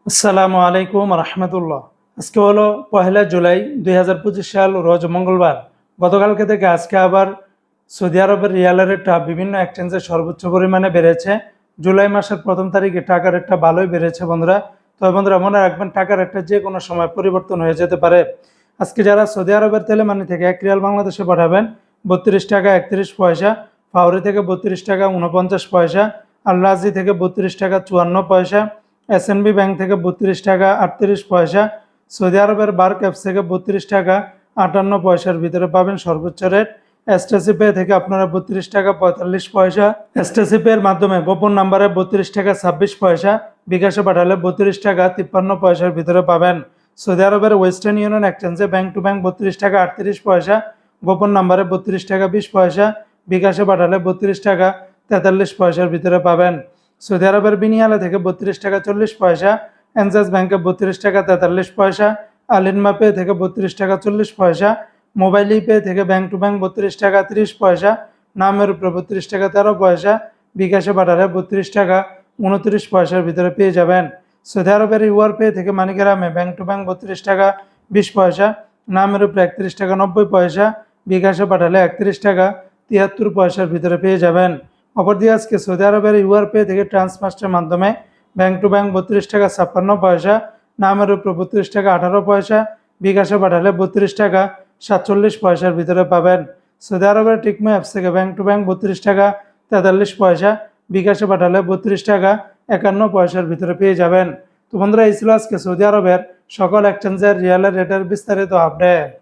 আসসালামু আলাইকুম রহমতুল্লাহ। আজকে হলো 1 জুলাই 2025 সাল, রোজ মঙ্গলবার। গতকালকে থেকে আজকে আবার সৌদি আরবের রিয়ালের রেটটা বিভিন্ন এক্সচেঞ্জে সর্বোচ্চ পরিমাণে বেড়েছে। জুলাই মাসের 1 তারিখে টাকার রেটটা ভালোই বেড়েছে বন্ধুরা। তবে বন্ধুরা মনে রাখবেন, টাকার রেটটা যে কোনো সময় পরিবর্তন হয়ে যেতে পারে। আজকে যারা সৌদি আরবের তেলেমানি থেকে 1 রিয়াল বাংলাদেশে পাঠাবেন 32 টাকা 31 পয়সা, ফাউরি থেকে 32 টাকা 49 পয়সা, আল রাজি থেকে 32 টাকা 54 পয়সা, এসএনবি ব্যাংক থেকে 32 টাকা 38 পয়সা, সৌদি আরবের বার্ক অ্যাপস থেকে 32 টাকা 58 পয়সার ভিতরে পাবেন সর্বোচ্চ রেট। এসটিসি পে থেকে আপনারা 32 টাকা 45 পয়সা, এসটিসি পে এর মাধ্যমে গোপন নাম্বারে 32 টাকা 26 পয়সা, বিকাশে পাঠালে 32 টাকা 53 পয়সার ভিতরে পাবেন। সৌদি আরবের ওয়েস্টার্ন ইউনিয়ন এক্সচেঞ্জে ব্যাংক টু ব্যাংক 32 টাকা 38 পয়সা, গোপন নাম্বারে 32 টাকা 20 পয়সা, বিকাশে পাঠালে 32 টাকা 43 পয়সার ভিতরে পাবেন। সৌদি আরবের বিনিয়ালে থেকে 32 টাকা 40 পয়সা, এনজাস ব্যাংকে 32 টাকা 43 পয়সা, আলিনমা পে থেকে 32 টাকা 40 পয়সা, মোবাইল পে থেকে ব্যাংক টু ব্যাংক 32 টাকা 30 পয়সা, নামের উপরে 32 টাকা 13 পয়সা, বিকাশে পাঠালে 32 টাকা 29 পয়সার ভিতরে পেয়ে যাবেন। সৌদি আরবের ইউআর পে থেকে মানিগ্রামে ব্যাংক টু ব্যাংক 32 টাকা 20 পয়সা, নামের উপরে 31 টাকা 90 পয়সা, বিকাশে পাঠালে 31 টাকা 73 পয়সার ভিতরে পেয়ে যাবেন। অপরদিকে আজকে সৌদি আরবের ইউআর পে থেকে ট্রান্সফার্স্টের মাধ্যমে ব্যাংক টু ব্যাংক 32 টাকা 56 পয়সা, নামের উপরে 32 টাকা 18 পয়সা, বিকাশে পাঠালে 32 টাকা 47 পয়সার ভিতরে পাবেন। সৌদি আরবের টিকমো অ্যাপস থেকে ব্যাংক টু ব্যাংক 32 টাকা 43 পয়সা, বিকাশে পাঠালে 32 টাকা 51 পয়সার ভিতরে পেয়ে যাবেন। তো বন্ধুরা, এই ছিল আজকে সৌদি আরবের সকল এক্সচেঞ্জের রিয়ালের রেটের বিস্তারিত আপডেট।